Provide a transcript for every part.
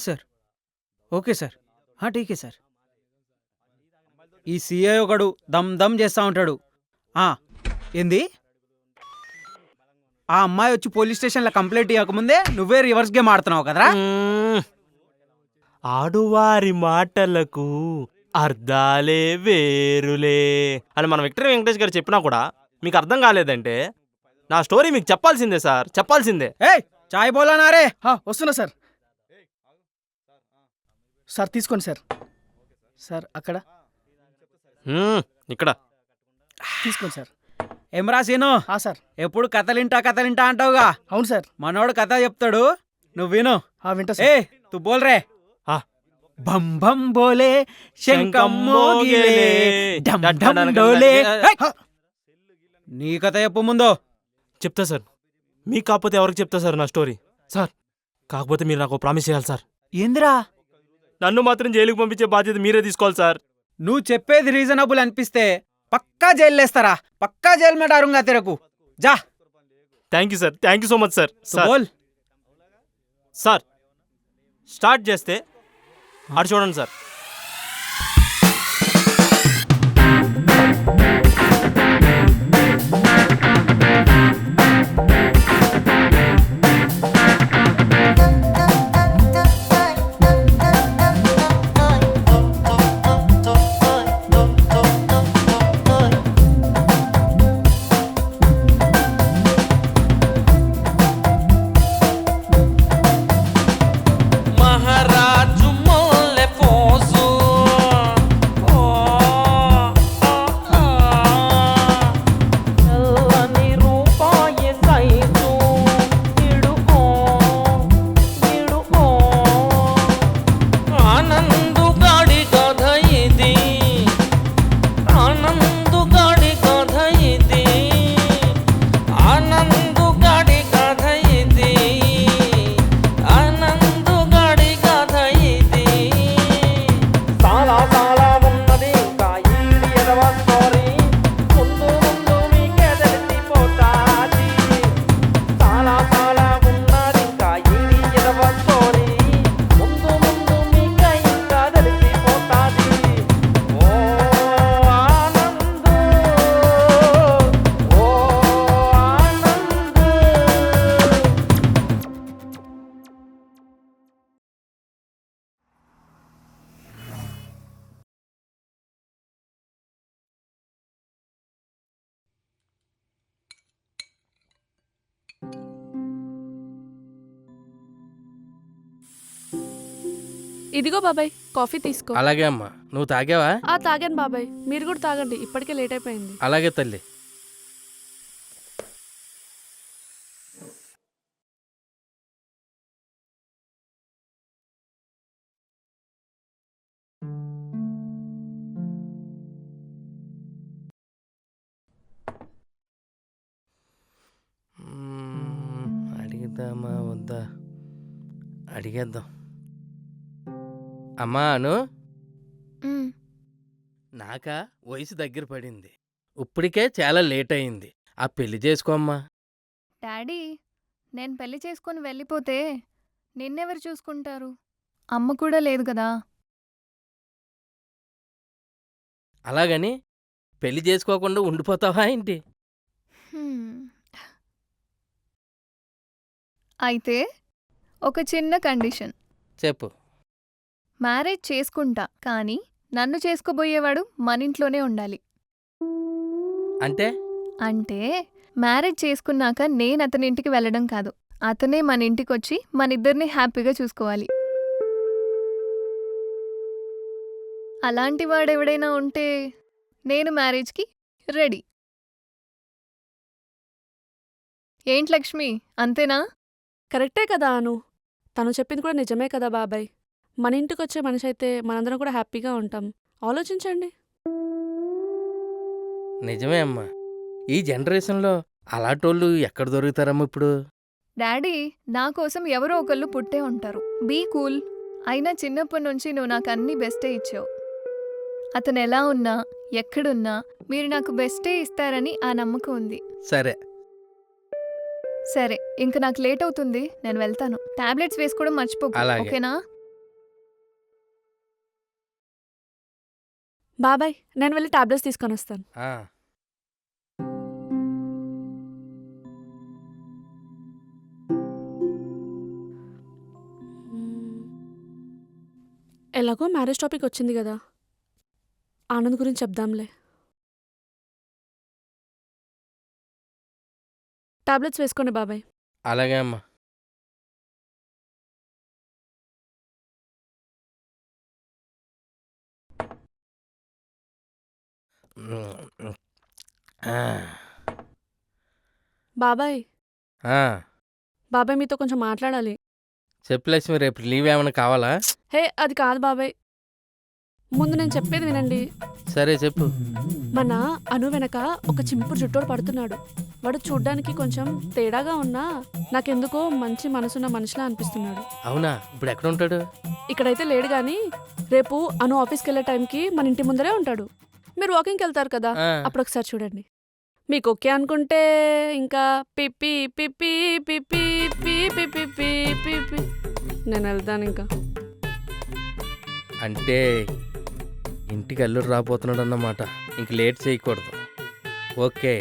Sir. Okay sir. ఠీకే sir. ఈ CI ఒకడు దమ్ దమ్ చేస్తా ఉంటాడు. ఏంది? ఆ అమ్మాయి వచ్చి పోలీస్ స్టేషన్లో కంప్లైంట్ ఇవ్వకముందే నువ్వే రివర్స్ గేమ్ ఆడుతున్నావు కదరా? ఆడువారి మాటలకు అర్థాలే వేరులే అని మన విక్టరీ వెంకటేష్ గారు చెప్పినా కూడా మీకు అర్థం కాలేదంటే నా స్టోరీ మీకు చెప్పాల్సిందే సార్, చెప్పాల్సిందే. చాయ్ బోలానారే. వస్తున్నా సార్. సార్ తీసుకోండి సార్. సార్ అక్కడ ఇక్కడ తీసుకోండి సార్. ఏమరా సీను? సార్. ఎప్పుడు కథలింటా అంటావుగా? అవును సార్. మనోడు కథ చెప్తాడు, నువ్వు విను. వింటా సార్. తు బోల్ రే. బం బం బోలే శంఖం మోగిలే ఢం ఢం డోలే. నీ కథ చెప్పు ముందు. చెప్తా సార్. మీకు కాకపోతే ఎవరికి చెప్తా సార్ నా స్టోరీ? సార్ కాకపోతే మీరు నాకు ప్రామిస్ చేయాలి సార్. ఏందిరా? నన్ను మాత్రం జైలుకి పంపించే బాధ్యత మీరే తీసుకోవాలి సార్. నువ్వు చెప్పేది రీజనబుల్ అనిపిస్తే పక్కా జైలు వేస్తారా? పక్కా జైలు మే డారుంగా తెరకు. జా. Thank you sir, thank you so much sir. బోల్ సార్. స్టార్ట్ చేస్తే అటు చూడండి సార్. ఇదిగో బాబాయ్, కాఫీ తీసుకో. అలాగే అమ్మా. నువ్వు తాగావా? తాగాను బాబాయ్, మీరు కూడా తాగండి, ఇప్పటికే లేట్ అయిపోయింది. అలాగే తల్లి. అడిగిద్దామా వద్దా? అడిగేద్దాం. అమ్మా అను, నాకా వయసు దగ్గర పడింది, ఇప్పటికే చాలా లేట్ అయింది. ఆ పెళ్లి చేసుకోమ్మా. డాడీ, నేను పెళ్లి చేసుకుని వెళ్ళిపోతే నిన్నెవరు చూసుకుంటారు? అమ్మ కూడా లేదు కదా. అలాగని పెళ్లి చేసుకోకుండా ఉండిపోతావా ఏంటి? అయితే ఒక చిన్న కండిషన్. చెప్పు. మ్యారేజ్ చేసుకుంటా, కానీ నన్ను చేసుకోబోయేవాడు మనింట్లోనే ఉండాలి. అంటే? అంటే మ్యారేజ్ చేసుకున్నాక నేను అతని ఇంటికి వెళ్ళడం కాదు, అతనే మన ఇంటికొచ్చి మనిద్దరిని హ్యాపీగా చూసుకోవాలి. అలాంటి వాడెవడైనా ఉంటే నేను మ్యారేజ్కి రెడీ. ఏంటి లక్ష్మి, అంతేనా? కరెక్టే కదా అను, తను చెప్పింది కూడా నిజమే కదా బాబాయ్. మన ఇంటికి వచ్చే మనిషి అయితే మనందరం కూడా హ్యాపీగా ఉంటాం. ఆలోచించండి. నిజమే అమ్మా. ఈ జనరేషన్లో అలాంటోళ్ళు ఎక్కడ దొరుకుతారమ్మా ఇప్పుడు? డాడీ, నా కోసం ఎవరో ఒకళ్ళు పుట్టే ఉంటారు. Be cool. అయినా చిన్నప్పటి నుంచి నువ్వు నాకు అన్ని బెస్టే ఇచ్చావు. అతను ఎలా ఉన్నా ఎక్కడున్నా మీరు నాకు బెస్టే ఇస్తారని ఆ నమ్మకం ఉంది. సరే సరే, ఇంక నాకు లేట్ అవుతుంది, నేను వెళ్తాను. టాబ్లెట్స్ వేసుకోవడం మర్చిపోకు, అలాగే. ఓకేనా? బాబాయ్ నేను వెళ్ళి టాబ్లెట్స్ తీసుకొని వస్తాను. ఆ, ఎలాగో మ్యారేజ్ టాపిక్ వచ్చింది కదా, ఆనంద్ గురించి చెప్దాంలే. టాబ్లెట్స్ వేసుకోండి బాబాయ్. అలాగే అమ్మా. ఆ, బాబాయ్ ఆ, బాబాయ్ మీతో కొంచెం మాట్లాడాలి. చెప్పు లక్ష్మి, రేపు లీవ్ ఏమైనా కావాలా? హే అది కాదు బాబాయ్, ముందు నేను చెప్పేది వినండి. సరే చెప్పు. మన అను వెనక ఒక చింపురు జుట్టోడు పడుతున్నాడు. వాడు చూడ్డానికి కొంచెం తేడాగా ఉన్నా నాకెందుకో మంచి మనసున్న మనిషిలా అనిపిస్తున్నాడు. అవునా, ఇప్పుడు ఎక్కడ ఉంటాడు? ఇక్కడైతే లేడు గాని రేపు అను ఆఫీస్కి వెళ్ళే టైంకి మన ఇంటి ముందరే ఉంటాడు. మీరు వాకింగ్కి వెళ్తారు కదా, ఆ, అప్పుడు ఒకసారి చూడండి. మీకు ఓకే అనుకుంటే ఇంకా పిప్పి పిప్పి పిప్పి పిప్పి పిప్పి పిప్పి నేను వెళ్తాను ఇంకా. అంటే ఇంటికి అల్లుడు రాబోతున్నాడు అన్నమాట. ఇంక లేట్ చేయకూడదు. ఓకే.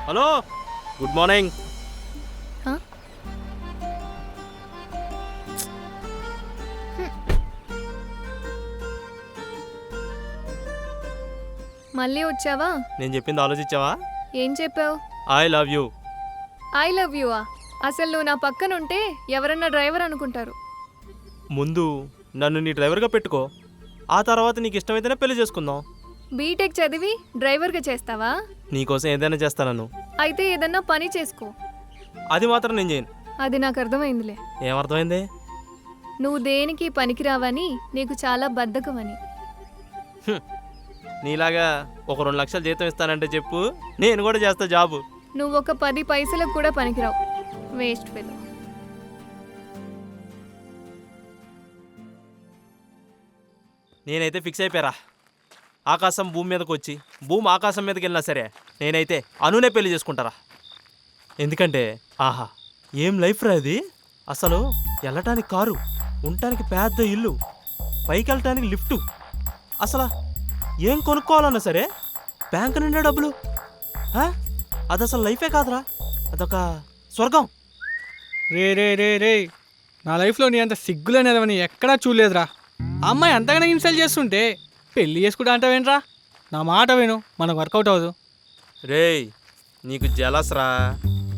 Hello, good morning. మళ్ళీ వచ్చావా? నేను చెప్పింది ఆలోచించావా? ఏం చెప్పావు? I love you. I love యూవా? అసలు నువ్వు నా పక్కనుంటే ఎవరన్నా డ్రైవర్ అనుకుంటారు. ముందు నన్ను నీ డ్రైవర్గా పెట్టుకో, ఆ తర్వాత నీకు ఇష్టమైతేనే పెళ్లి చేసుకుందాం. బీటెక్ చదివి డ్రైవర్గా చేస్తావా? నీకోసం ఏదైనా చేస్తాను. అయితే ఏదన్నా పని చేసుకో. అది మాత్రం నేను చేయను. అది నాకు అర్థమైందిలే. ఏమర్థమైంది? నువ్వు దేనికి పనికిరావని, నీకు చాలా బద్ధకమని. నీలాగా ఒక 2 లక్షలు జీతం ఇస్తానంటే చెప్పు, నేను కూడా చేస్తా జాబు. నువ్వు ఒక 10 పైసలకు కూడా పనికిరావు. Waste fellow. నేనైతే ఫిక్స్ అయిపోయారా. ఆకాశం భూమి మీదకి వచ్చి భూమి ఆకాశం మీదకి వెళ్ళినా సరే నేనైతే అనునే పెళ్లి చేసుకుంటారా. ఎందుకంటే ఆహా ఏం లైఫ్ రా ఇది. అసలు వెళ్ళటానికి కారు, ఉండటానికి పెద్ద ఇల్లు, పైకి వెళ్ళటానికి లిఫ్టు, అసలు ఏం కొనుక్కోవాలన్నా సరే బ్యాంకు నిండా డబ్బులు. అది అసలు లైఫే కాదురా, అదొక స్వర్గం. రే రే రే రే, నా లైఫ్లో నీ అంత సిగ్గులేనిదని ఎక్కడా చూడలేదురా. ఆ అమ్మాయి అంతగానే ఇన్సల్ట్ చేస్తుంటే పెళ్లి చేసుకుంటా అంటావేంట్రా? నా మాట విను, మనకు వర్కౌట్ అవ్వదు. రేయ్ నీకు జలస్ రా.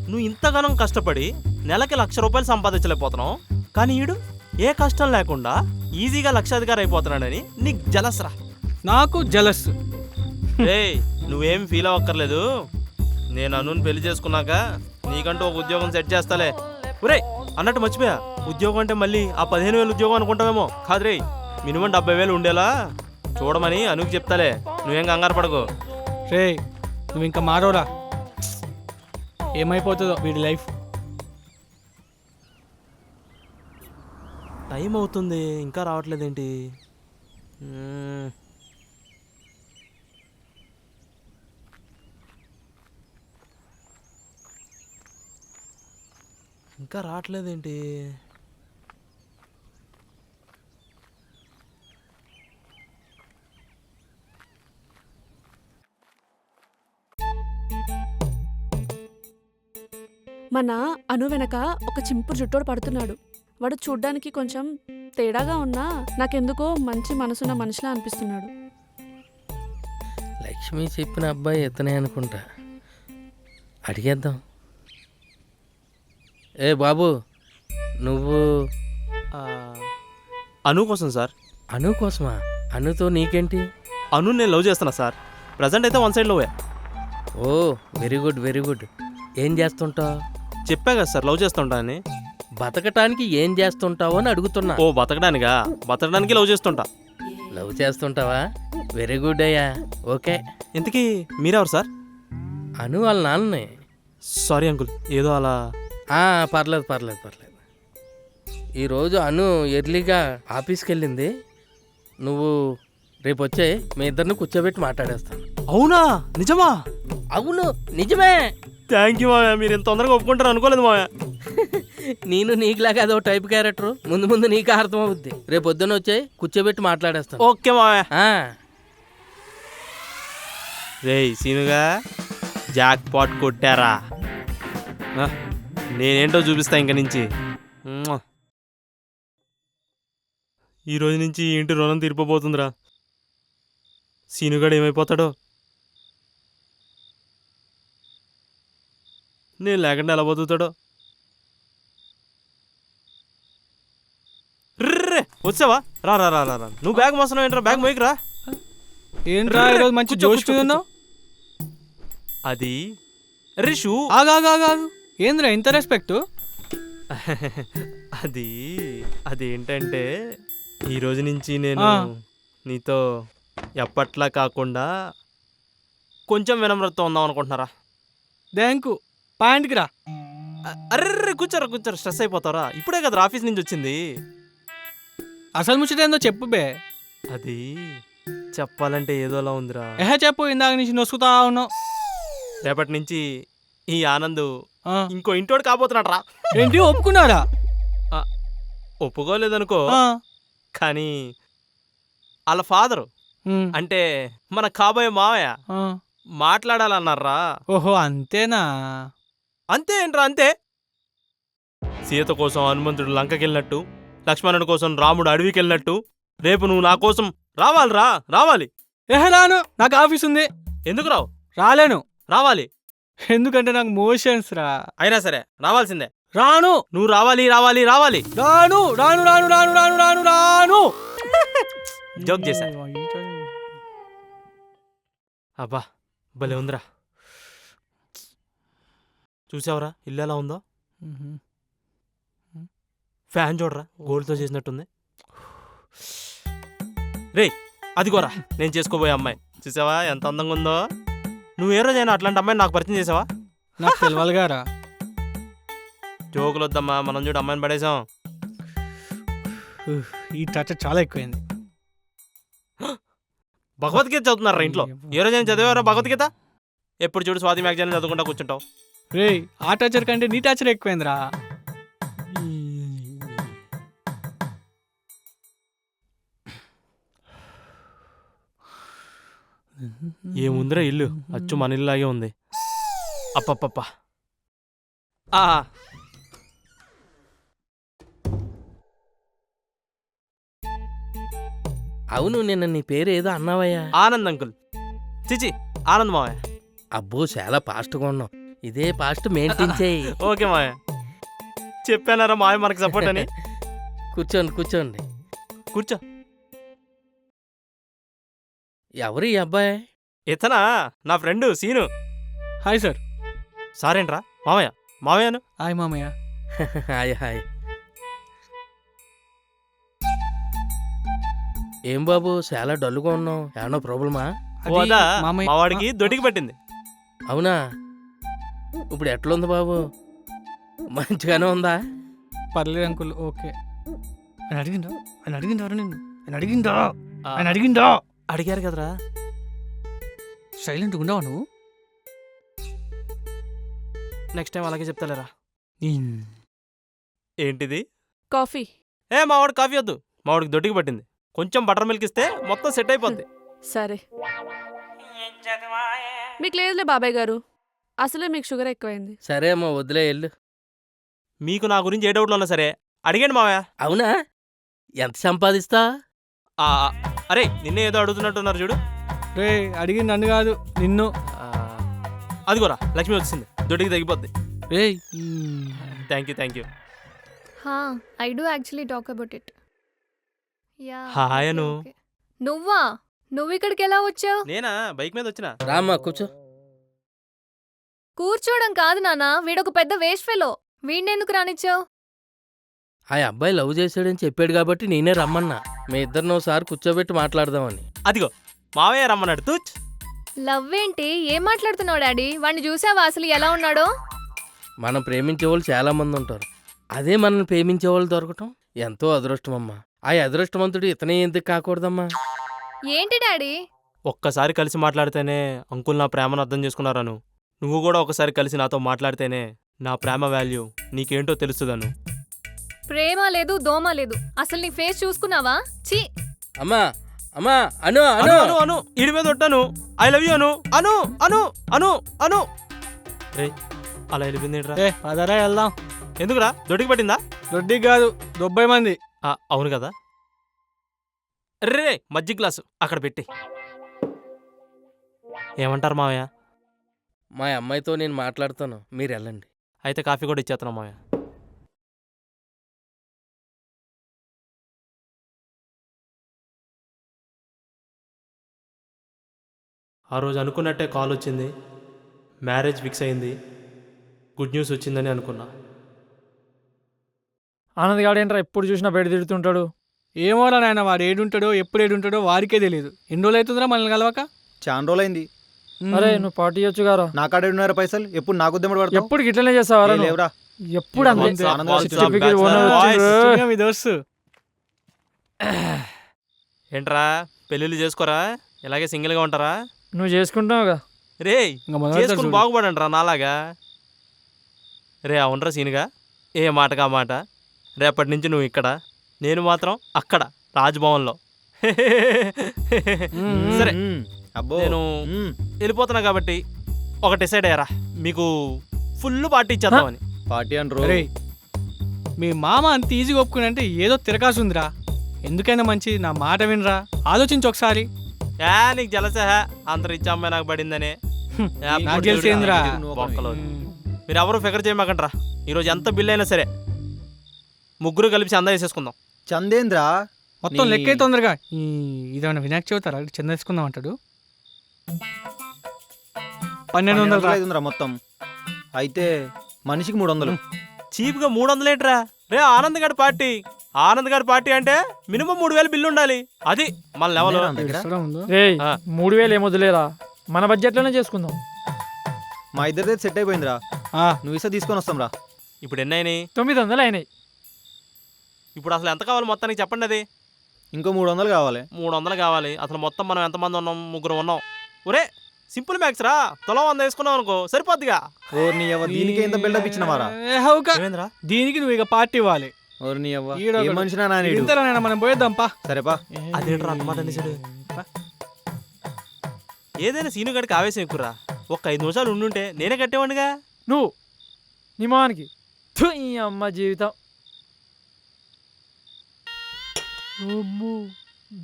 నువ్వు ఇంతగానం కష్టపడి నెలకి 1,00,000 రూపాయలు సంపాదించలేకపోతున్నావు, కానీ ఈడు ఏ కష్టం లేకుండా ఈజీగా లక్షాధికారి అయిపోతున్నాడని నీకు జలస్ రా. నాకు జలస్. రేయ్ నువ్వేం ఫీల్ అవ్వక్కర్లేదు. నేను అనుని పెళ్లి చేసుకున్నాక నీకంటూ ఒక ఉద్యోగం సెట్ చేస్తాలే. ఒరే అన్నట్టు మర్చిపోయా, ఉద్యోగం అంటే మళ్ళీ ఆ 15,000 ఉద్యోగం అనుకుంటావేమో. కాదు రే, మినిమం 70,000 ఉండేలా చూడమని అనుకు చెప్తాలే. నువ్వేం కంగారు పడకు. రే నువ్వు ఇంకా మారోరా, ఏమైపోతుందో వీడి లైఫ్. టైం అవుతుంది ఇంకా రావట్లేదేంటి? ఇంకా రావట్లేదేంటి? మన అను వెనక ఒక చింపురు జుట్టోడు పడుతున్నాడు. వాడు చూడ్డానికి కొంచెం తేడాగా ఉన్నా నాకెందుకో మంచి మనసున్న మనిషిలా అనిపిస్తున్నాడు. లక్ష్మి చెప్పిన అబ్బాయి ఇతనే అనుకుంటా. అడిగేద్దాం. ఏ బాబు, నువ్వు అను కోసం సార్. అను కోసమా? అనుతో నీకేంటి? అను నేను లవ్ చేస్తున్నా సార్. ప్రజెంట్ అయితే 1 సైడ్ లవ్వే. ఓ వెరీ గుడ్ వెరీ గుడ్. ఏం చేస్తుంటావు? చెప్పా కదా సార్ లవ్ చేస్తుంటా అని. బతకటానికి ఏం చేస్తుంటావు అని అడుగుతున్నా. ఓ బతకడానికా? బతకడానికి లవ్ చేస్తుంటా. లవ్ చేస్తుంటావా? వెరీ గుడ్ అయ్యా. ఓకే. ఇంతకీ మీరెవరు సార్? అను వాళ్ళ నాన్ననే. సారీ అంకుల్, ఏదో అలా. పర్లేదు పర్లేదు పర్లేదు. ఈరోజు అను ఎర్లీగా ఆఫీస్కి వెళ్ళింది. నువ్వు రేపు వచ్చే మీ ఇద్దరిని కూర్చోబెట్టి మాట్లాడేస్తాను. అవునా? నిజమా? అవును నిజమే. థ్యాంక్ యూ మావయ్య, మీరు ఇంత తొందరగా ఒప్పుకుంటారు అనుకోలేదు మావయ్య. నేను నీకులాగా అదో టైప్ క్యారెక్టర్, ముందు ముందు నీకు అర్థం అవుద్ది. రేపు పొద్దున్న వచ్చాయి కూర్చోబెట్టి మాట్లాడేస్తాను. ఓకే మావయ్య. ఆ, రేయ్ సీనుగా, జాక్ పాట్ కొట్టారా? ఆ, నేనేంటో చూపిస్తా ఇంక నుంచి. మ్మ్. ఈ రోజు నుంచి ఈ ఇంటి రుణం తీరిపోబోతుందిరా. సీనుగాడు ఏమైపోతాడో, నేను లేకుండా ఎలా బతుకుతాడో. ర్రే వచ్చావా? రా రా రా రా రా. నువ్వు బ్యాగ్ మోస్తున్నావు ఏంట్రా? బ్యాగ్ మోయకురా. ఏంట్రా ఈరోజు మంచి కూర్చో, జోష్ కూర్చో, ఉన్నావు? అది రిషు. ఆగాగాగాగు, ఏంద్రా ఇంత రెస్పెక్ట్? అది అదేంటంటే ఈ రోజు నుంచి నేను ఆ. నీతో ఎప్పట్లా కాకుండా కొంచెం వినమ్రతతో ఉందాం అనుకుంటున్నారా. థ్యాంకు, పాయింట్కి రా. అర్రే కూర్చోరా కూర్చోరా, స్ట్రెస్ అయిపోతారా? ఇప్పుడే కదా ఆఫీస్ నుంచి వచ్చింది. అసలు ముచ్చట ఏందో చెప్పు బే. అది చెప్పాలంటే ఏదోలా ఉందిరా. చెప్పు, ఇందాక నుంచి నొసుకుతా ఉన్నావు. రేపటి నుంచి ఈ ఆనంద్ ఆ, ఇంకో ఇంటోడు కాబోతున్నాడు రా. ఏంటి ఒప్పుకున్నారా? ఒప్పుకోలేదనుకో, ఆ, కానీ వాళ్ళ ఫాదరు ఉమ్, అంటే మన కాబోయే మావయ్య ఆ. మాట్లాడాలన్నారా. ఓహో అంతేనా? అంతే ఏంట్రా అంతే. సీత కోసం హనుమంతుడు లంకకెళ్ళినట్టు, లక్ష్మణుడి కోసం రాముడు అడవికి వెళ్ళినట్టు, రేపు నువ్వు నా కోసం రావాలిరా, రావాలి. రాను, నాకు ఆఫీస్ ఉంది. ఎందుకు రావు? రాలేను, రావాలి. ఎందుకంటే నాకు మోషన్స్ రా. అయినా సరే రావాల్సిందే. రాను నువ్వు రావాలి రావాలి రావాలి. రాను రాను రాను రాను రాను రాను రాను. జోక్ చేశా. అబ్బా భలే ఉందిరా. చూసావరా ఇల్లు ఎలా ఉందో? ఫ్యాన్ చూడరా, గోల్డ్తో చేసినట్టుంది. రే అదిగోరా నేను చేసుకోబోయే అమ్మాయి. చూసావా ఎంత అందంగా ఉందో? నువ్వు ఏ రోజైనా అట్లాంటి అమ్మాయిని నాకు పరిచయం చేసావా? నాకు తెలవాలిగారా. జోకులు వద్దమ్మా, మనం చూడు అమ్మాయిని పడేసాం. ఈ టచ్ చాలా ఎక్కువైంది. భగవద్గీత చదువుతున్నారా ఇంట్లో? ఏ రోజైనా చదివారా భగవద్గీత? ఎప్పుడు చూడు స్వాతి మ్యాగజైన్ చదువుకుంటా కూర్చుంటావు. రే ఆ టార్చర్ కంటే నీ టార్చర్ ఎక్కువైందిరా. ఏముందిరా ఇల్లు, అచ్చు మన ఇల్లులాగే ఉంది. అప్పప్ప. అవును నిన్న నీ పేరు ఏదో అన్నావయ్యా? ఆనంద్ అంకుల్. చిచి ఆనంద్ మావయ్య. అబ్బో చాలా ఫాస్ట్గా ఉన్నావు. ఇదే ఫాస్ట్ మెయింటైన్ చేయి. ఓకే మావయ్య. చెప్పానారా మావయ్య మనకి సపోర్ట్ అని. కూర్చోండి కూర్చోండి. కూర్చో. ఎవరు ఈ అబ్బాయి? ఇతనా నా ఫ్రెండ్ సీను. Hi sir. సారేంట్రా మావయ్య? మావయ్యను. హాయ్ మామయ్య. Hi hi. ఏం బాబు చాలా డల్గా ఉన్నావు, ఏమన్నా ప్రాబ్లమా? అది ఓదా మామయ్య. మా వాడికి దొడ్డికి పట్టింది. అవునా? ఇప్పుడు ఎట్లుంది బాబు? మంచిగానే ఉందా? పర్లేదు అంకుల్, ఓకే. ఆయన అడిగిందా? ఆయన అడిగిందా నిన్ను? ఆయన అడిగిందా? ఆ, ఆయన అడిగిందా? అడిగారు కదరా. సైలెంట్గా ఉండవా నువ్వు? నెక్స్ట్ టైం అలాగే చెప్తాలేరా. ఏంటిది? కాఫీ. మా వాడు కాఫీ వద్దు, మా వాడికి దొడ్డికి పట్టింది. కొంచెం బటర్ మిల్క్ ఇస్తే మొత్తం సెట్ అయిపోద్ది. సరే. మీకు లేదులే బాబాయ్ గారు, అసలే మీకు షుగర్ ఎక్కువైంది. సరే అమ్మా వదిలే వెళ్ళు. మీకు నా గురించి ఏ డౌట్లు ఉన్నా సరే అడిగండి మావయ్య. అవునా? ఎంత సంపాదిస్తా? ఆ, అరే నిన్నే ఏదో అడుగుతున్నట్టున్నారు చూడు. రే అడిగింది నన్ను కాదు నిన్ను. ఆ, అదిగోరా లక్ష్మి వచ్చింది, దొడ్డికి తగ్గిపోద్ది. రే thank you thank you. I do actually talk about it. Hi Anu. నువ్వా? నువ్వు ఇక్కడికి ఎలా వచ్చావు? నేనా బైక్ మీద వచ్చిన. రామ్మా కూర్చో. కూర్చోవడం కాదు నాన్న, వీడొక పెద్ద వేస్ట్ ఫెలో. వీడినెందుకు రానిచ్చావు? ఆ అబ్బాయి లవ్ చేశాడని చెప్పాడు కాబట్టి నేనే రమ్మన్నా. మీ ఇద్దరిని ఒకసారి కూర్చోబెట్టి మాట్లాడదామని. అదిగో మావయ్య రమ్మన్నాడు. తూచ్. లవ్ ఏంటి? ఏం మాట్లాడుతున్నావు డాడీ? వాడిని చూసావా అసలు ఎలా ఉన్నాడో? మనం ప్రేమించే వాళ్ళు చాలా మంది ఉంటారు, అదే మనల్ని ప్రేమించే వాళ్ళు దొరకటం ఎంతో అదృష్టం అమ్మా. ఆ అదృష్టవంతుడు ఇతనే ఎందుకు కాకూడదమ్మా? ఏంటి డాడీ? ఒక్కసారి కలిసి మాట్లాడితేనే అంకుల్ నా ప్రేమను అర్థం చేసుకున్నారాను. నువ్వు కూడా ఒకసారి కలిసి నాతో మాట్లాడితేనే నా ప్రేమ వాల్యూ నీకేంటో తెలుస్తుందను. ప్రేమ లేదు దోమ లేదు. అసలు నీ ఫేస్ చూసుకున్నావా? ఛీ. అమ్మా అమ్మా అను అను అను అను అను ఇడి మీద కొట్టాను. ఐ లవ్ యూ అను అను అను అను అను. రే అలా వెళ్ళిపోయిందిరా. ఏ పదరా వెళ్దాం. ఎందుకురా దొడ్డికి పట్టిందా? దొడ్డికి కాదు 90 మంది. అవును కదా. రే మజ్జిగ గ్లాసు అక్కడ పెట్టి. ఏమంటారు మావయ్య? మా అమ్మాయితో నేను మాట్లాడతాను, మీరు వెళ్ళండి. అయితే కాఫీ కూడా ఇచ్చేస్తున్నాం మావయ్య. ఆ రోజు అనుకున్నట్టే కాల్ వచ్చింది, మ్యారేజ్ ఫిక్స్ అయింది, గుడ్ న్యూస్ వచ్చిందని అనుకున్నా. ఆనంద్ గాడేంట్రా ఎప్పుడు చూసినా బయట తిడుతుంటాడు. ఏమోరా నాయన, వాడు ఏడుంటాడో ఎప్పుడు ఏడుంటాడో వారికే తెలియదు. ఎన్ని రోజులు అవుతుందిరా మనల్ని కలవక? చాలా రోజులైంది. అరే నువ్వు పార్టీ ఇవ్వచ్చు గారా. నా కాడ ఉన్నారా పైసలు? ఎప్పుడు నాకు ఉద్దెమ్మడి పడతావు? ఎప్పుడు గిట్లనే చేస్తావారా నువ్వు? లేవురా. ఎప్పుడు అంతే. అంతే. Certificate owner Boys. వచ్చిండ్రు. మీ దోస్తు ఏంట్రా పెళ్ళిళ్ళు చేసుకోరా? ఇలాగే సింగిల్గా ఉంటారా? నువ్వు చేసుకుంటావుగా. రే ఇంకా మొదలెడతాడు చేసుకుని చూడు. బాగుపడండిరా నాలాగా. రే అవునరా సీనుగా, ఏ మాటగా మాట. రేపటి నుంచి నువ్వు ఇక్కడ, నేను మాత్రం అక్కడ రాజ్భవన్లో. సరే అబ్బో. నేను వెళ్ళిపోతున్నా కాబట్టి ఒక డిసైడ్ అయ్యారా, మీకు ఫుల్ పార్టీ ఇచ్చేద్దామని. పార్టీ అంటారు. అరే మీ మామ అంత ఈజీగా ఒప్పుకుని అంటే ఏదో తిరకాసు ఉందిరా. ఎందుకైనా మంచి నా మాట వినరా, ఆలోచించు ఒకసారి. నీకు జలసా అంత రిచ్ అమ్మాయి నాకు పడిందనే. నాకు తెలిసిందిరా. బొక్కలో మీరు ఎవరు ఫిగర్ చేయమాకండ్రా. ఈరోజు ఎంత బిల్ అయినా సరే ముగ్గురు కలిపి చందా వేసేసుకుందాం. చందేంద్రా మొత్తం లెక్క అయితే తొందరగా. ఇదేమన్నా వినాయక చవితారా చెంద వేసుకుందాం అంటాడు. 1200 రా. 500 మొత్తం అయితే మనిషికి 300. చీప్గా 300 ఏంట్రా? రే ఆనంద్ గారి పార్టీ, ఆనంద్ గారి పార్టీ అంటే మినిమం 3000 బిల్లు ఉండాలి. అది మన లెవెల్. నా దగ్గర ఎక్స్ట్రా ఉందో? రేయ్ ఆ. 3000 ఏమొద్దులేరా, మన బడ్జెట్లోనే చేసుకుందాం. మా ఇద్దరిదే సెట్ అయిపోయిందిరా. ఆ, నువ్వు ఇసా తీసుకొని వస్తాం రా. ఇప్పుడు ఎన్నైనాయి? 900 అయినాయి. ఇప్పుడు అసలు ఎంత కావాలి మొత్తానికి చెప్పండి. అది ఇంకో 300 కావాలి. 300 కావాలి. అసలు మొత్తం మనం ఎంతమంది ఉన్నాం? ముగ్గురు ఉన్నాం. ఒరే సింపుల్ మ్యాక్స్ రా, తులం 100 వేసుకున్నావు అనుకో సరిపోద్దిగా. ఓర్ని అవ్వ, దీనికి ఎంత బిల్డప్ ఇచ్చినవారా? ఏ హౌక. ఏమేంద్రా? దీనికి నువ్వు ఇక పార్టీ ఇవ్వాలి. ఓర్ని అవ్వ, ఈడ ఏ ఒకడు. మనిషినా నానేడు. ఇంతలోనైనా మనం పోయేద్దాంపా. సరేపా. అదేంట్రా అన్నమాట అనేసాడు. ఏదైనా సీను గడికి ఆవేశం ఎక్కురా. ఒక్క 5 నిమిషాలు ఉండుంటే నేనే కట్టేవాడిగా. నువ్వు నీ మొహానికి థు, ఈ అమ్మ జీవితం. అమ్మో,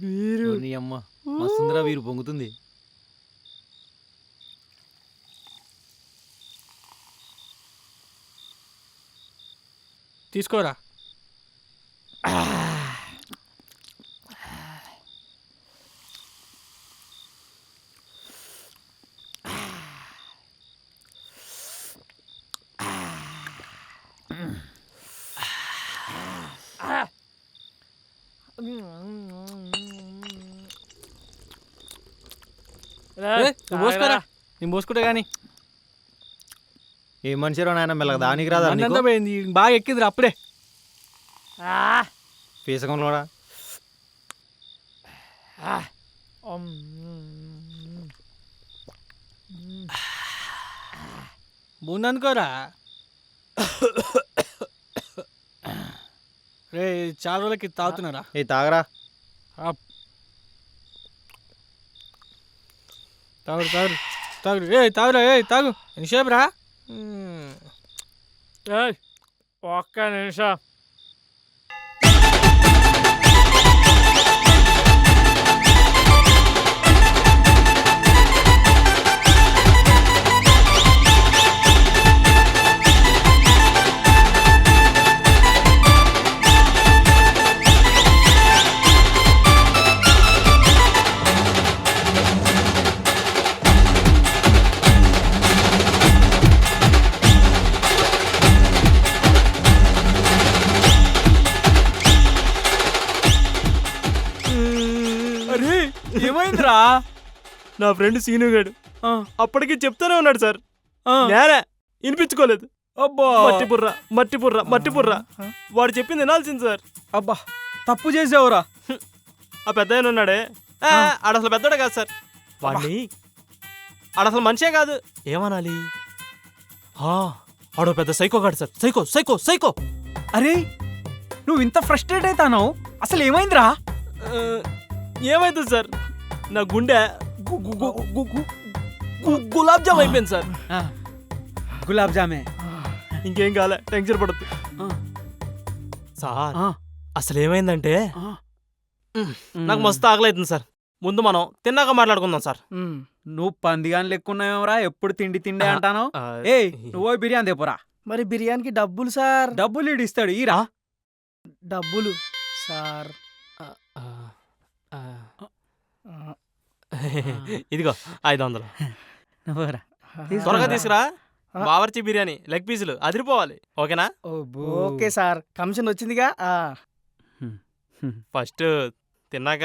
వీరు. ఓర్ని అమ్మ, మస్తుందిరా వీరు పొంగుతుంది. తీసుకోరా. రేయ్, నువ్వు పోసుకోరా. నేను పోసుకుంటా కానీ ఏ మనిషిరా నాయన, మెల్లగా దానికి రాదా నీకు? అంతా పోయింది. బాగా ఎక్కిందిరా అప్పుడే. ఆ, పీసకంలో కూడా అమ్. ముందనుకోరా. రే చాలా రోజులకి తాగుతున్నారా? ఏ తాగరా. తాగురు తాగురు తాగురు. ఏ తాగురా, ఏ తాగు. ఎంతసేపు రా? ఏయ్, ఒక్క నిమిషం. అరే ఏమైందిరా? నా ఫ్రెండ్ సీను గాడు అప్పటికి చెప్తానే ఉన్నాడు సార్. నేనే వినిపించుకోలేదు. అబ్బా మట్టి బుర్ర మట్టి బుర్ర మట్టి బుర్ర. వాడు చెప్పింది వినాల్సింది సార్. అబ్బా తప్పు చేసావురా. ఆ పెద్ద ఆయన ఉన్నాడే, ఆడ అసలు పెద్దోడే కాదు సార్. వాడిని ఆడ అసలు మనిషే కాదు. ఏమనాలి? ఆడో పెద్ద సైకో గాడు సార్, సైకో సైకో సైకో. అరే నువ్వు ఇంత ఫ్రస్ట్రేట్ అవుతావు, అసలు ఏమైందిరా? ఏమైతుంది సార్, నా గుండె గులాబ్ జామ్ అయిపోయింది సార్. గులాబ్ జామే. ఇంకేం కాలే, టెన్షన్ పడద్దు సార్. అసలు ఏమైందంటే నాకు మస్తు ఆకలైతుంది సార్. ముందు మనం తిన్నాక మాట్లాడుకుందాం సార్. నువ్వు పందిగాని లెక్కున్నావేమరా, ఎప్పుడు తిండి తిండే అంటాను. ఏయ్ నువ్వు బిర్యానీ తెపోరా. మరి బిర్యానీకి డబ్బులు సార్. డబ్బులు ఈడు ఇస్తాడు, ఈరా. డబ్బులు సార్. ఇదిగో 500. నువ్వురా. త్వరగా తీసుకురా. బావర్చి బిర్యానీ లెగ్ పీసులు అదిరిపోవాలి, ఓకేనా? ఓకే సార్, కమిషన్ వచ్చిందిగా. ఫస్ట్ తిన్నాక